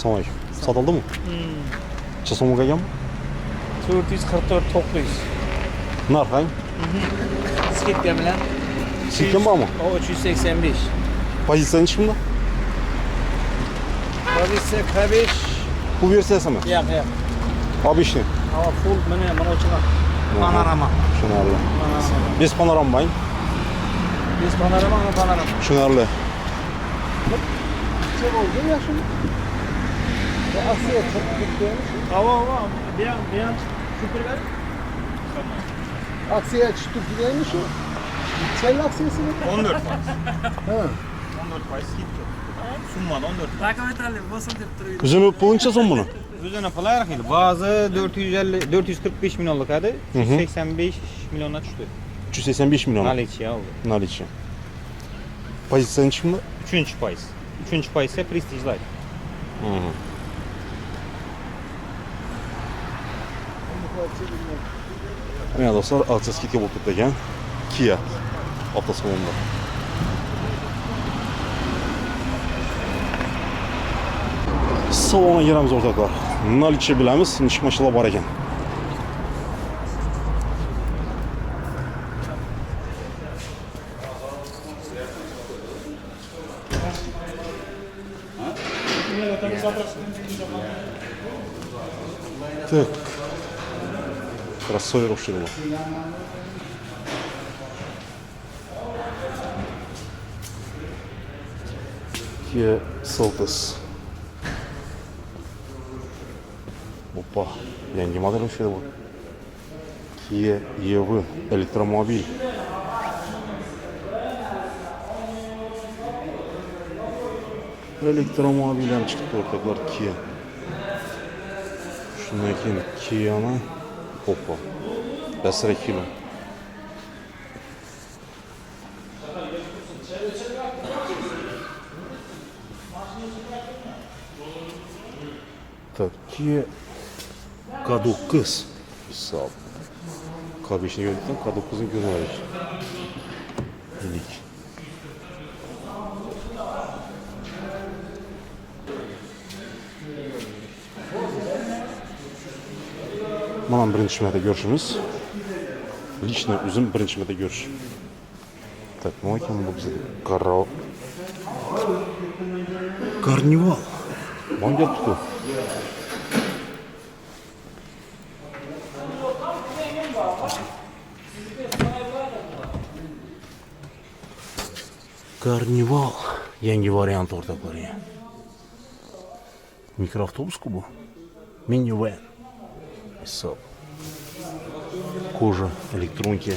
Assalomu alaykum. Sotildimi? Necha so'mga ekanmi? 444 900. Narxi? Skidka bilan. Skidka bormi? O 385. Pozitsiya nechimda? Pozitsiya K5. Bu versiyasimi? Yo'q. A5ni. Hava full mana o'chilar. Panorama. Tushunarli. Bez panorama bang. Biz panorama. Tushunarli. Necha bo'ldi yaxshimi? Bu aksiya chiqibdi. Hava. Bu ham superlar. Aksiya chiqib turgani shu. Sel aksiyasi mi? 14%. Ha. 14% skidka. Summan 14%. Rakometali bosim deb turibdi. O'zini puli necha so'm buni? O'zini puli har xil. Ba'zi 445 millionlik edi, 185 millionga tushdi. 385 million. Nalichiya oldi. Nalichi. Pozitsiya nechimda? 3%. 3% esa Prestige Light. Mana do'stlar, aksiya skidka bo'lib ketdi ekan. Kia avtosalonda. Salonga kiramiz o'rtoqlar. Nalichi bilamiz, necha mashinalar bor ekan. Так. Кроссовер уширло. Kia Seltos. Опа, yangi model o'sha bu. Kia EV elektromobil. Elektromobil ham chiqdi o'rtoqlar Kia. Shundan keyin Kia'ni Oppo. Dasra kilo. Так, Kia K9 hesap. K5'ni gördükten K9'un görmedik. İlik. Mana birinchi marta ko'rishimiz. Lично o'zim birinchi marta ko'rish. Так, nima ekan bu bizga? Karnival. Mana kelibdi-ku. Karnival yangi variant o'rtoqlar. Mikroavtobus-ku bu. Minivan. Hesap. Кожа, электронки.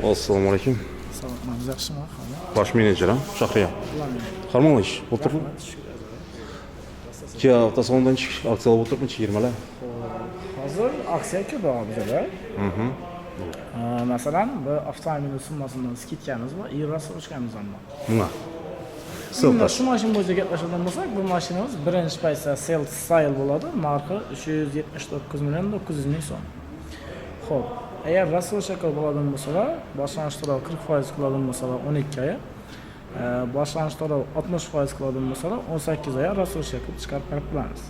Assalomu alaykum. Salom, yaxshimi? Bosh menejer, Shahriyor. Qarmon ish, o'tirib. Kia avtosalondan chiqish aksiyalar o'tiribmi, 20lar? Hozir aksiya ko'p bizda. Masalan, bu avtomobilning summasidan skidkamiz bor, rassrochkamiz ham bor. Nima? Endi shu mashina bo'yicha gaplashadigan bo'lsak, bu mashinamiz birinchi paytda Seltos Style bo'ladi. Narxi 379 million 900 ming so'm. Xo'p, agar rassrochka bo'ladigan bo'lsalar, boshlanish to'lovi 40% qiladigan bo'lsalar 12 oy, boshlanish to'lovi 60% qiladigan bo'lsalar 18 oy rassrochka chiqarib berib qo'yamiz.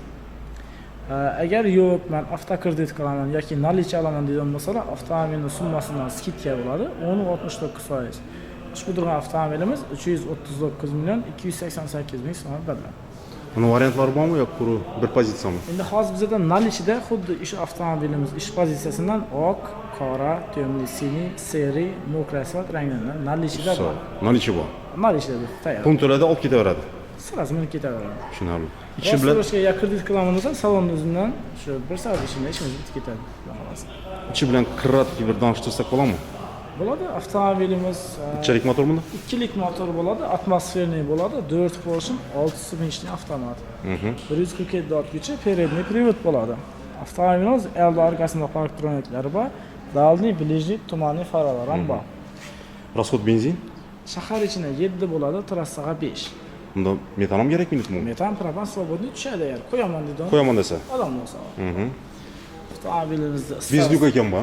Agar yo'q, men avtokredit qilaman yoki nalichi olaman degan bo'lsalar, avtomobilning summasidan skidka bo'ladi, 10-69%. Ushbu turgan avtomobilimiz 339 million 288 ming so'm beriladi. Buni variantlari bormi yoki puri bir pozitsiyami? Endi hozir bizda nalichida xuddi ish avtomobilimiz ish pozitsiyasidan oq, qora, temli, siniy, seri, mokra asfalt ranglardan nalichida bor. Nalichi bor. Nalichida tayyor. Pul to'ladi, olib ketaveradi. Sirasi minib ketaveradi. Tushunarli. Ichi bilan Rassrochka kredit qilaman desa, salonni o'zidan shu 1 soat ichida ishimiz bitib ketadi. ichi bilan kirratki bir donish tursak bo'ladimi? Bo'ladi. Avtomobilimiz Ichalik motor bunda? ikkilik motor bo'ladi, atmosferniy bo'ladi, 4 portion 6 inchli avtomat. 147 otgacha передний привод bo'ladi. Avtomobilimiz old orqasida parktroniklari bor, daldniy, ближний, tumanli faralari ham bor. Расход benzin? Shahar ichida 7 bo'ladi, trassaga 5. Unda metan ham kerakmi? Metan, propan, svobodniy tushadi agar qo'yaman deydi. Qo'yaman desa. Odam bo'lsa. Avtomobilimizda Bizlyuk ekan bu.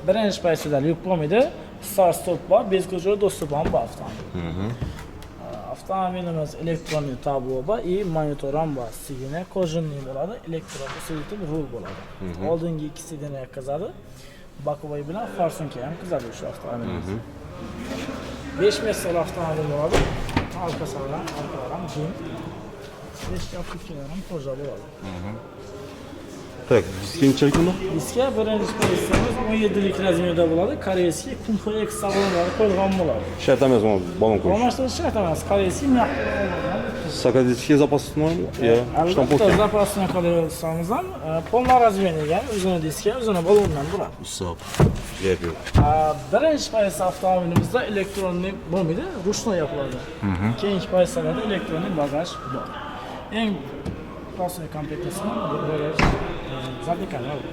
birinchi paytida lyuk bo'lmaydi. start stop bor, bez ko'chiri do'sti ham bor avtomobil. Avtomobilimiz elektronli tablo bor, monitor ham bor. Sidina kojinli bo'ladi, elektrousilitel rul bo'ladi. Oldingi ikki sidina qizadi, bokovoy bilan farsunka ham qizadi shu avtomobilimiz. 5 metr avtomobil bo'ladi. Arka sog'lom, arkalar ham keng. 5 kapitkalar ham to'ja bo'ladi. Так, diska nechalik bunda? Diska birinchi pozitsiyamiz 17 lik razmerda bo'ladi. Koreyskiy Kunfox salonlari qo'yilgan bo'ladi. Shart emas, balon qo'yish. Almashtirish shart emas, koreyskiy naqd. Sakadetskiy запасной ya Albatta, запасный qo'ysangiz ham polna razmerga, o'zini diska, o'zini balondan bo'ladi. Hisob. Gap yo'q. Birinchi pozitsiya avtomobilimizda elektronli bo'lmaydi, ruchnoy yopiladi. Keyingi pozitsiyalarda elektronli bagaj bor. Eng asosiy komplektatsiya bagaj zapikani bor.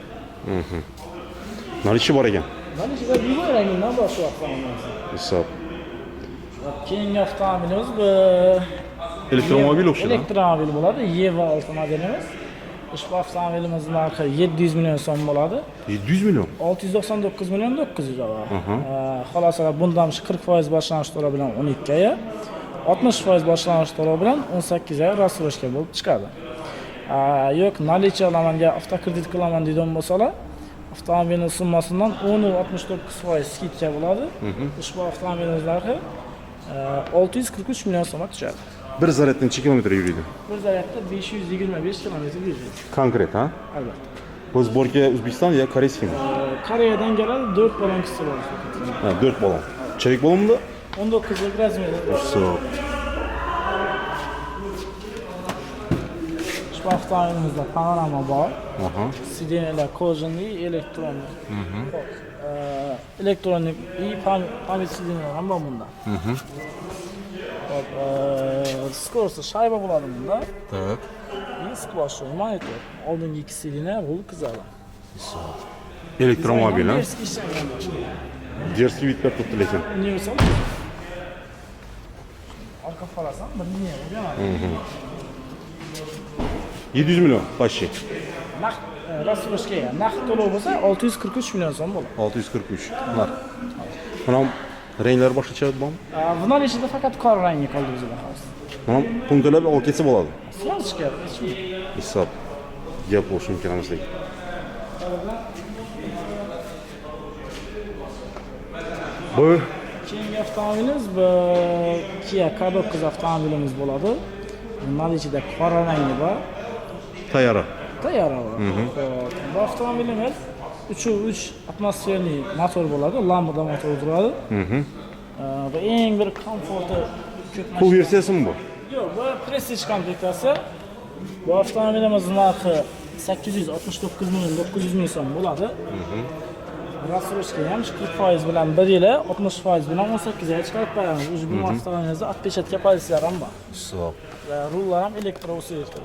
Narichi bor ekan. Mana shu bivoy rangidan bor shu avtomobilimiz. Hisob. Keyingi avtomobilimiz bu Elektromobil o'xshaydi. Elektromobil bo'ladi, Eva 6 modelimiz. Ushbu avtomobilimiz narxi 700 million so'm bo'ladi. 700 million. 699 million 900 bor. Xalosalar bundan 40% boshlanish to'lovi bilan 12 oy, 60% boshlanish to'lovi bilan 18 oy рассрочка bo'lib chiqadi. Yo'q, наличие olaman, avtokredit qilaman deydigan bo'lsalar, avtomobilning summasidan 10-69% skidka bo'ladi. Ushbu avtomobilimiz narxi 643 million so'mga tushadi. Bir zaryaddan necha kilometr yuradi? Bir zaryadda 525 kilometr yuradi. Konkret, ha? Albatta. Bu сборка O'zbekiston ya Koreyskimi? Koreyadan keladi, 4 balon qisi bor. Ha, 4 balon. Cherik balonmi? 19 lik razmerda. Hisob. Ushbu avtomobilimizda panorama bor. Sidinalar kojinli, elektronli. Elektronik pamyat sidinalar ham bor bunda. Skorosti shayba bo'ladi bunda. Tak. Splashli monitor. Oldingi ikki sidina rul qizadi. Elektromobil, ha? Дерзкий вид как тут lekin. Universal. Arka farasi ham bir lineya bo'lgan. 700 million почти. Naqd рассрочка, naqd to'lov bo'lsa 643 million so'm bo'ladi. 643. Nar. Mana ranglar boshqacha bormi? Bundan ichida faqat qora rangi qoldi bizda hozir. Mana punktlab olib ketsa bo'ladi. Srachka, Hisob. Gap bo'lishi mumkin emas lekin. Bu keyingi avtomobilimiz bu Kia K9 avtomobilimiz bo'ladi. Bundan ichida qora rangi bor. tayyora. Tayyora bor. Bu avtomobilimiz 3.3 atmosferli motor bo'ladi, lambda motor turadi. Va eng bir komforti ko'p. Bu versiyasimi bu? Yo'q, bu Prestige komplektatsiya. Bu avtomobilimiz narxi 869 million 900 ming so'm bo'ladi. Рассрочка ham 40% bilan 1 yil, 60% bilan 18 oy chiqarib qo'yamiz. Bu avtomobilimizda отпечатка pozitsiyalar ham bor. Hisob. Va rullar ham elektrousilitel.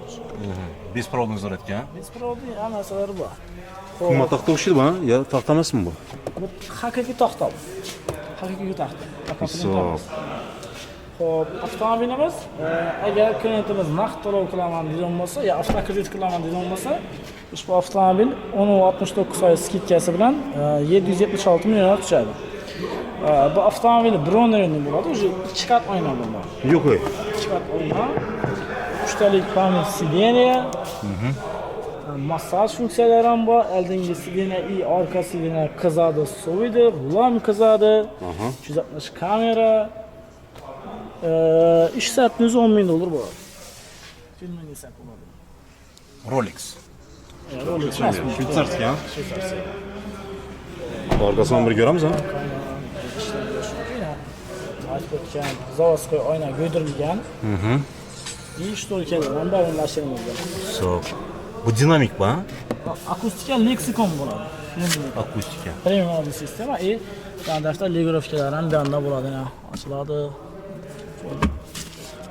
Besprovодный zaryadka. Besprovодный hammalari bor. Qimmat taxta o'xshaydi bu, ya taxta emasmi bu? Bu haqiqiy taxta. Haqiqiy taxta. Hisob. Xo'p, avtomobilimiz agar klientimiz naqd to'lov qilaman degan bo'lsa, yo avtokredit qilaman degan bo'lsa, ushbu avtomobil 10.69% skidkasi bilan 776 millionga tushadi. Bu avtomobil bronnerli bo'ladi, o'sha 2 qat oyna bo'ladi. Yo'q. 2 qat oyna, 3 talik pamyat sideniya, massaj funksiyalari ham bor. Oldingi sidena и orqa sidena qizadi, soviydi, rulam qizadi. 360 kamera. İş saatiniz 10 bin dolar bo'ladi. Filmini esa bo'ladi. Rolex. Rolex Shvetsarskiy, ha? Orqasidan bir ko'ramiz, ha? Aytib o'tgan, zavodskoy oyna go'ydirilgan. И shtorkalar ham bor mashinamizda. Hisob. Bu dinamik bu, ha? Akustika leksikon bo'ladi. Akustika. Premium sistema и standartda ligirovkalar ham bu yerda bo'ladi, ochiladi.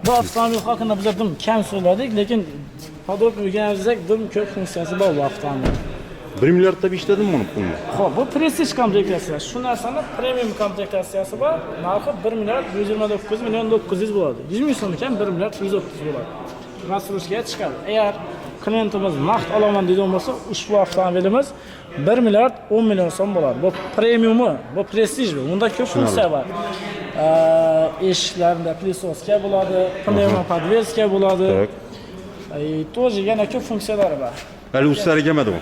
Bu avtomobil haqida biz dim kam so'zladik, lekin podrobno o'rgansak dim ko'p funksiyasi bor bu avtomobil. 1 milliardda ishladim buni pulni. Xo'p, bu Prestige komplektatsiya. Shu narsani premium komplektatsiyasi bor. Narxi 1 milliard 129 million 900 bo'ladi. 100 ming so'm ekan 1 milliard 130 bo'ladi. Rassrojga chiqadi. Agar klientimiz naqd olaman deydigan bo'lsa, ushbu avtomobilimiz 1 milliard 10 million so'm bo'ladi. Bu premiumi, bu prestij bu. Bunda ko'p funksiya bor. Eshiklarida plyusoska bo'ladi, pnevmo podveska bo'ladi. Tak. Тоже yana ko'p funksiyalari bor. Hali ustlari kelmadimi?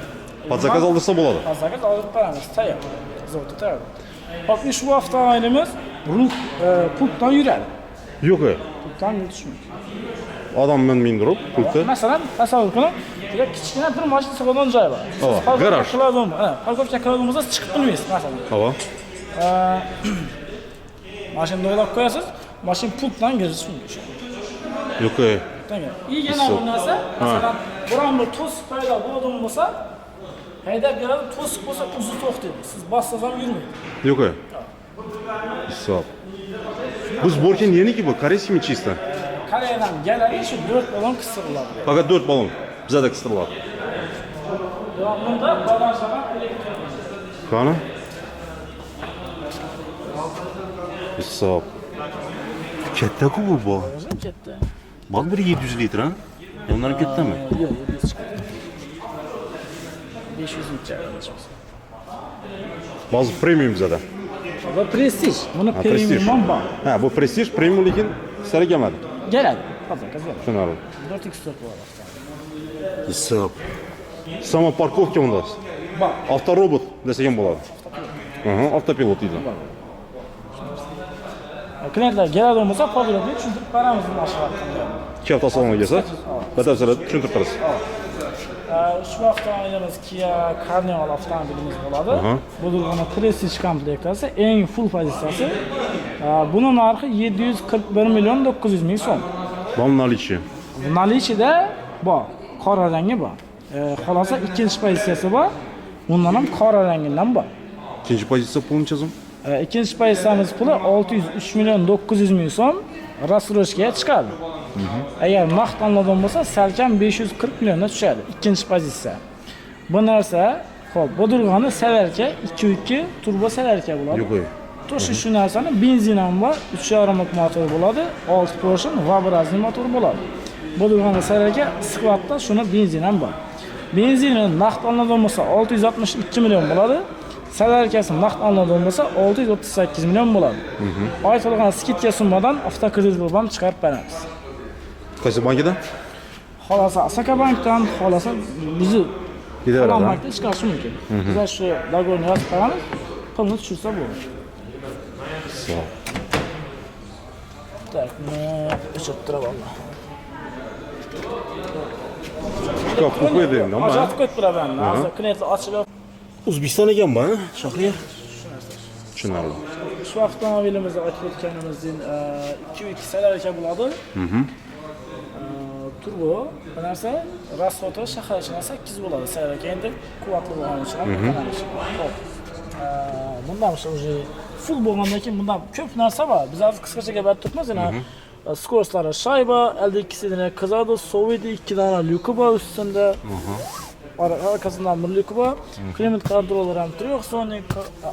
Pod zakaz oldirsa bo'ladi. Zakaz olib beramiz, tayyor. Zavodda tayyor. Hop, ushbu avtomobilimiz pultdan yuradi. Yo'q. Pultdan yurish mumkin. Odam mindirib, pultni. Masalan, tasavvur qiling, juda kichkina bir mashina sig'adigan joy bor. Garaj. Parkovka qiladigan chiqib bilmaysiz, masalan. Havo. Mashinani o'ylab qo'yasiz, mashina pultdan kirish mumkin. Yo'q. Yana bir narsa, masalan, biron bir to'siq paydo bo'ladigan bo'lsa, haydab keladi, to'siq bo'lsa o'zi to'xtaydi. Siz bossangiz ham yurmaydi. Yo'q. Hisob. Bu сборкин yeniki bu, koreyskiy mi чисто? Koreyadan keladi, shu 4 balon qisdiriladi. Fakat 4 balon. Bizda qisdiriladi. Bunda bagajlar elektron. Qani? Hisob. Katta-ku bu. O'zim katta. Bak bir 700 litr ha? Onların kattami? Yo'q, 700 chiqadi. 500 chiqadi. Bazı premium bizada. Bu prestij. Buni premium ham bor. Ha, bu prestij, premium lekin sira kelmadi. Keladi. Hozir keladi. Tushunarli. 4x4 bo'ladi. Hisob. Sama parkovka unda. Bor. Avtorobot desak ham bo'ladi. Aha, avtopilot deydi. Klientlar keladigan bo'lsa, podrobni tushuntirib beramiz bu mashinalarni. 2 hafta salonga kelsa, batafsil tushuntirib berasiz. Ushbu avtomobilimiz Kia Carnival avtomobilimiz bo'ladi. Bu durg'uni Prestige komplektasi, eng full pozitsiyasi. Buni narxi 741 million 900 ming so'm. Bom наличие. Наличиеda bor, qora rangi bor. Xolosa ikkinchi pozitsiyasi bor. Undan ham qora rangidan bor. İkinci pozitsiya pul necha so'm? İkinci pozitsiyamiz puli 603 million 900 ming so'm rassroshkaga chiqadi. Agar naqd tanlagan bo'lsa, salkam 540 millionga tushadi. Ikkinchi pozitsiya. Bu narsa, xo'p, bu durg'ani salarka 2.2 turbo salarka bo'ladi. Yo'q. To'shi shu narsani benzin ham bor, 3.5 motor bo'ladi, 6 portion V-obrazli motor bo'ladi. Bu durg'ani salarka issiqvatda shuni benzin ham bor. Benzini naqd tanlagan bo'lsa 662 million bo'ladi. Salarkasi naqd tanlagan bo'lsa 638 million bo'ladi. Aytilgan skidka summadan avtokredit ham chiqarib beramiz. Qaysi bankadan? Xolasa Asakabankdan, xolasa bizni Gideradi. bankda chiqarish mumkin. Biz shu logoni yozib qo'yamiz, pulni tushirsa bo'ladi. Sağ. Tak, o'chirtirib oldim. Kap qo'ydim, ama. Ajratib qo'yib turaman. Hozir klientlar ochib O'zbekiston ekanmi? Shahriyor. Tushunarli. shu avtomobilimizni aytib o'tganimizdek 2.2 salarka bo'ladi. Turbo, bu narsa rasxoti shahar ichida 8 bo'ladi. Salarka endi quvvatli bo'lgani uchun ham. Bundan уже full bo'lgandan keyin bundan ko'p narsa bor. Biz hozir qisqacha gap aytib yana skoroslari shayba, LD2 sidini qizadi, Soviyda 2 dona lyuki bor ustida. Arkasından bir lyuki bor. Klimat kontrolleri ham Trioxonic,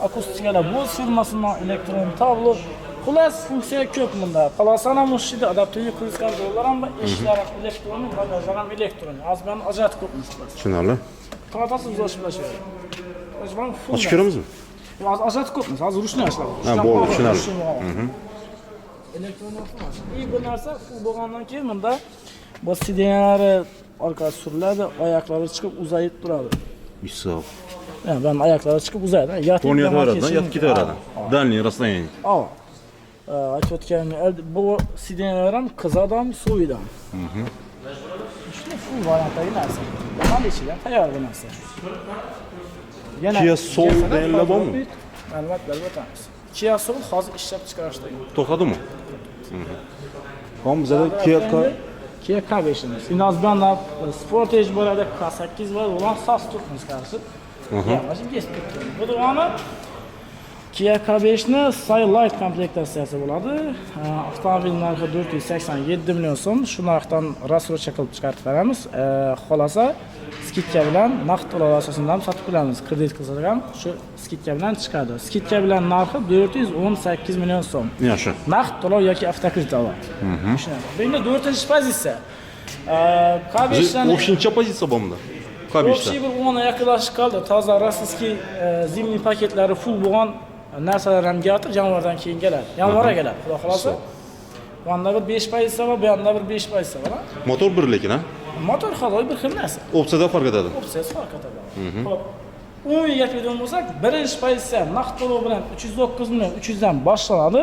akustikalar Bose firmasining elektron tablo. Xullas funksiya ko'p bunda. Palasana mushida adaptiv kruiz kontrollar ham bor, eshiklar ham elektronik, bagajlar ham elektronik. Az bilan ajratib qo'yamiz. Tushunarli. To'g'risi uzlashib. O'zbek full. Ochib ko'ramizmi? Hozir ajratib qo'yamiz. Hozir ruchni ashlab. Ha, bo'ldi, tushunarli. Elektron avtomat. Bu narsa full bo'lgandan keyin bunda bu sidenalari orqaga suriladi, oyoqlari chiqib uzayib turadi. Hisob. Yani ben ayakları çıkıp uzaydı. Onu yataveradi, yatib ketaveradi. Dальние расстояния. Aytib o'tganim, bu sidenlar ham qizadi ham, suvida ham. Shuni full variantdagi narsa. Mana ichidan tayyor bu narsa. Kia Soul deyiladi bormi? Albatta, Kia Soul hozir ishlab chiqarishda. To'xtadimi? Ham bizada Kia K5'imiz. Inazbanda Sportage bo'ladi, K8 bo'ladi, ular sas turibmiz qarshi. Bu durg'ani Kia K5'ni Style Light komplektatsiyasi bo'ladi. Avtomobil narxi 487 million so'm. Shu narxdan rassrocha qilib chiqarib beramiz. Xolasa skidka bilan naqd to'lov asosida ham sotib beramiz. Kredit qilsak ham shu skidka bilan chiqadi. Skidka bilan narxi 418 million so'm. Yaxshi. Naqd to'lov yoki avtokredit oladi. Bu endi 4-pozitsiya. Kabishlarni O'shincha pozitsiya bormi? Kabishda. Общий bir 10 yaqinlashib qoldi. Toza rossiyskiy zimniy paketlari full bo'lgan narsalar ham keladi, yanvardan keyin keladi. Yanvarga keladi, xudo xolasa. Bu yoqda bir 5 pozitsiya bor, bu yoqda bir 5 pozitsiya bor. Motor bir lekin, ha? Motor hali bir xil narsa. Opsiyada farq etadi. Opsiyasi farq etadi. Xo'p. Umumiy gapiradigan bo'lsak, birinchi pozitsiya naqd to'lov bilan 309 million 300 dan boshlanadi.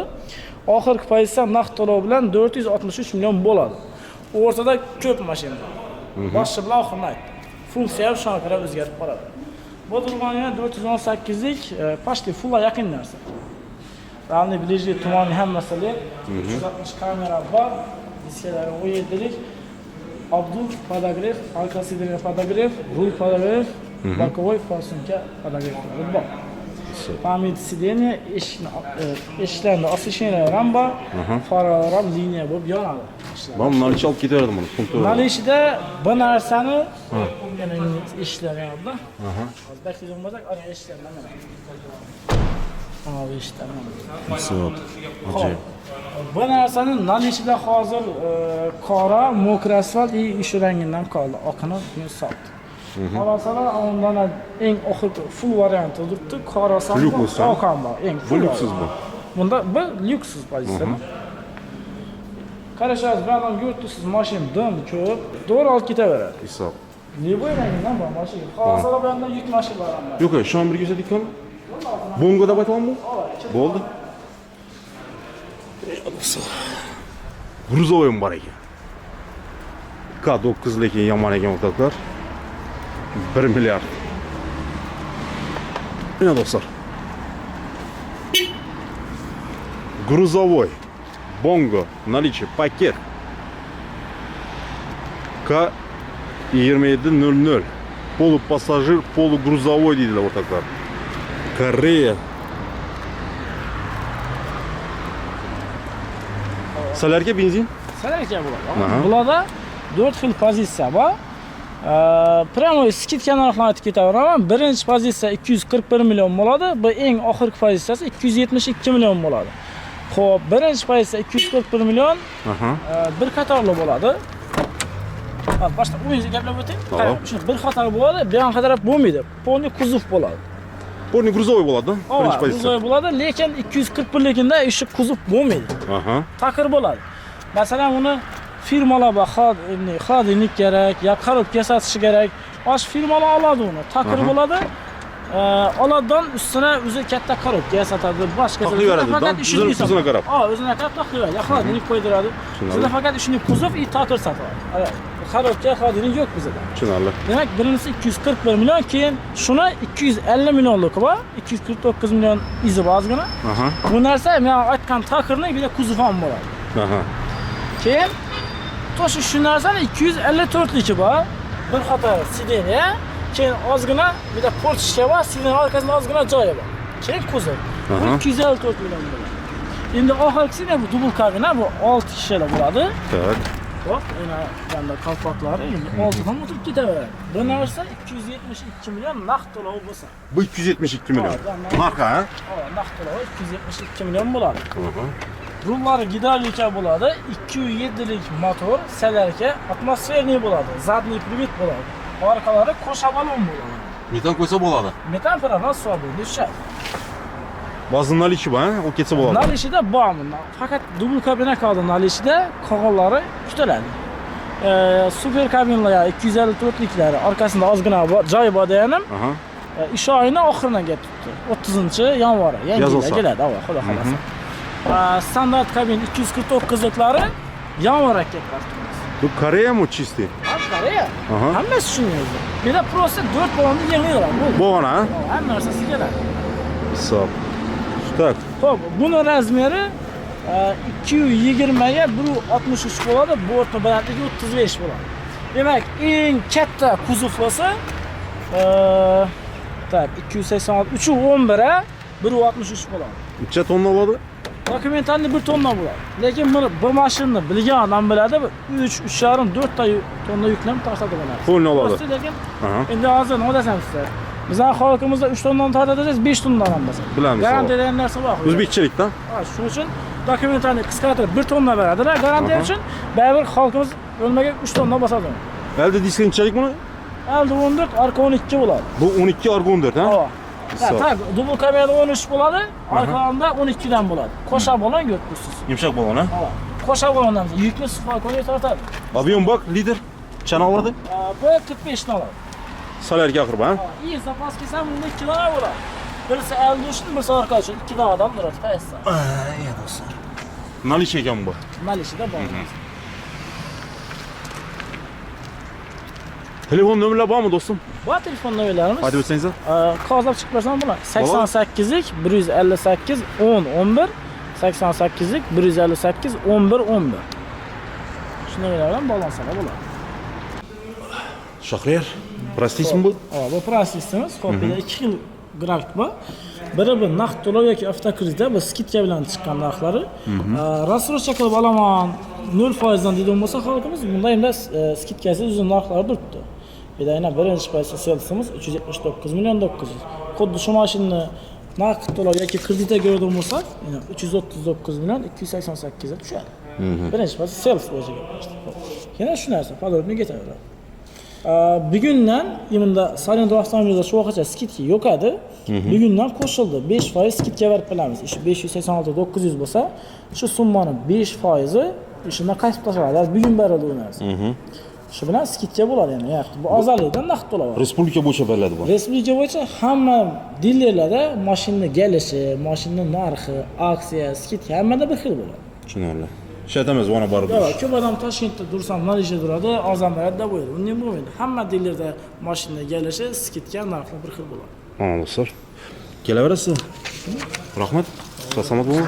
Oxirgi pozitsiya naqd to'lov bilan 463 million bo'ladi. O'rtada ko'p mashina. Boshi bilan oxirini aytdim. Funksiya ham shunga qarab o'zgarib qoladi. Bu durmaniya 418 lik, почти fulla yaqin narsa. Ramli bilijli tumani hammasi led, 360 kamera bor, diskalari 17 lik. Abdul podograf, arka sidrli podograf, rul podograf, bokovой форсунка podograflari bor. Pamit sideniya, eshiklarni osishlar ham bor, farlar ham liniya bo'lib yonadi. Ben bunları çalıp giderdim bunu. Mana ishida bu narsani yana eshiklar yanada. Hozir bakadigan bo'lsak, ana eshiklardan mana. Ana eshiklardan. Güzel. Acayip. Bu narsani nalishida hozir qora, mokr asfalt ish rangidan qoldi. Oqini sot. Qolasalar undan eng oxirgi full varianti turibdi. Qora asfalt, oqan bor. Eng Bu lükssüz bu. Bunda bu lükssiz pozitsiya. Qarashingiz, ben ham ko'ribsiz, mashina dim ko'p, to'g'ri olib ketaveradi. Hesap. Ne bu rangidan bor mashina. Hozir bunda yuk mashinalar ham bor. Yok ya, şu an bir gösterdik mi? Bongo da baytalım mı? Oldu. Грузовой mu var ekan? K9 lekin yomon ekan o'rtoqlar. 1 milliard. Mana do'stlar. Грузовой. Bongo, наличие, пакет. К2700. Полупассажир, полугрузовой deydilar o'rtoqlar. Koreya. Salarga benzin? Salarga bo'ladi. Bularda 4 xil pozitsiya bor. Pramo skidka narxini aytib ketaveraman. Birinchi pozitsiya 241 million bo'ladi. Bu eng oxirgi pozitsiyasi 272 million bo'ladi. Xo'p, birinchi pozitsiya 241 million. Bir qatorli bo'ladi. Boshqa o'yinga gaplab o'taylik. Shuni bir qator bo'ladi, bu yoqqa taraf bo'lmaydi. Polni kuzov bo'ladi. Polni gruzovoy bo'ladi, birinchi pozitsiya. Gruzovoy bo'ladi, lekin 241 ligida ishi kuzov bo'lmaydi. Taqir bo'ladi. Masalan, uni firmalar bor, xodimlik kerak, yo korobka sotishi kerak. Osh firmalar oladi uni. Taqir bo'ladi. Oladidan ustuna o'zi katta korobka sotadi, boshqa faqat o'zini qarab. O'zini qarab taqlayveradi. Xodimlik qo'ydiradi. Sizda faqat ishni kuzov va taqir sotadi. Korobka xodimlik yo'q bizda. Tushunarli. Demak, birinchisi 241 million, keyin shuni 250 millionlik bor, 249 million izi ozgina. Bu narsa men aytgan taqirning bir de kuzov ham bo'ladi. Keyin to'shi shu narsani 254 liki bor. Bir qator sideniya, keyin ozgina bir de portishka bor, sideniya orqasida ozgina joyi bor. Keyin kuzov. 254 million bo'ladi. Endi oxirgisi ne bu dubl kabina, bu 6 kishilik bo'ladi. Tak. Bak, yine bende kalfaklari oldidan o'tib ketaveradi. Bu narsa 272 million naqd to'lov bo'lsa. Bu 272 million. Marka, ha? Naqd to'lov 272 million bo'ladi. Rullari gidravlika bo'ladi, 207 lik motor, salarka atmosferniy bo'ladi, zadniy привод bo'ladi. Orqalari qo'sha balon bo'ladi. Metan qo'ysa bo'ladi. Metan parafon so'radi, düşer. Bazı nalishi bor, o ketsa bo'ladi. Nalishida bormi? Faqat dubl kabina qoldi, nalishida qog'ollari kutiladi. Super kabinalar 254 liklari orqasida ozgina joy bor deganim. Ish oyining oxiridan ketibdi. 30-yanvar, yangi yilga keladi, xudo xolasa. Standart kabin 249 liklari yanvarga ketadi. Bu Koreya mı чистый? Koreya. Hammasi shunday. Bir de просто 4 balonni yig'laydilar. Bu ona, ha? Hamma narsasi keladi. Hisob. Tak. Xo'p, buni razmeri 220 ga 163 bo'ladi, bortni balandligi 35 bo'ladi. Demak, eng katta kuzovlasa 286 311 ga 163 bo'ladi. Necha tonna bo'ladi? Dokumentalni 1 tonna bo'ladi. Lekin buni bu mashinani bilgan odam biladi, 3.5 4 ta tonna yuklam tashlaydi bo'ladi. Qo'lni oladi. Lekin endi hozir nima desam sizga? Bizning xalqimizda 3 tonnadan tortadiz, 5 tonnadan ham bo'lsa. Bilamiz. Garantiya degan narsa bor. O'zbekchilikda. Shuning uchun dokumentlarni qisqartirib 1 tonna beradilar garantiya uchun. Baribir xalqimiz Ölmege 3 tonda basadi. Elde diskin çelik bunu? Elde 14, arka 12 bo'ladi. Bu 12 arka 14 ha? Ha. Sağ ol. Tak, dubl kamerada 13 bo'ladi, arkalarında 12 dan bo'ladi. Qo'sha bo'lgan yo'qsiz. Yumuşak balon ha? Ha. Qo'sha bo'lgandan yukli spalkonga tortadi. Avion bak lider. Çanakladı. Bu 45 dan oladi. Salerga akır ha? İyi zapas kesem bunda 2 dana bo'ladi. Birisi elde uchun, birisi arka uchun 2 dan adam turadi. Qaysi? İyi dostlar. Nali çeken bu. Malishida bor. Telefon nömrələr var mı dostum? Bu telefon nömrələrimiz Hadi ötsəniz. qazab çıxıb versən buna 88lik 158 10 11 88lik 158 11 11. Şu nömrələrdən balansalar bular. Şahriyar. Простите bu? Bu prosesimiz kopyada 2 xil grafik bor. Biri bu naqd to'lov yoki avtokreditda bu skidka bilan chiqqan narxlari. Rassrochka qilib olaman 0% dan deydigan bo'lsa xalqimiz bunda endi skidkasi uzun narxlari turibdi. Bir de yine birinci paysa salesimiz 379 milyon 900. Xuddi shu mashinani naqd to'lov yoki kreditga ko'radigan bo'lsak, yine 339 milyon 288 ga tushadi. Birinchi paysa sales bo'yicha gaplashdik. Yana shu narsa podrobniy ketaveradi. Bugundan yimda Salon avtomobilda shu vaqtgacha skidka yo'q edi. Bugundan qo'shildi. 5% skidka berib bilamiz. Shu 586 900 bo'lsa, shu summani 5%i shundan qaytib tashlanadi. Bugun berildi u narsa. Shu bilan skidka bo'ladi yani. Bu azalidan naqd to'lov. Respublika bo'yicha beriladi bu. Respublika bo'yicha hamma dilerlarda mashinaning kelishi, mashinaning narxi, aksiya, skidka hammada bir xil bo'ladi. Tushunarli. Ishlatamiz mana borib. Yo'q, ko'p odam Toshkentda dursam nariga duradi, arzonlarda bo'ladi. Bunday bo'lmaydi. Hamma dilerda mashinaning kelishi, skidka narxi bir xil bo'ladi. Mana dostlar. Kelaverasiz. Rahmat. Salomat bo'ling.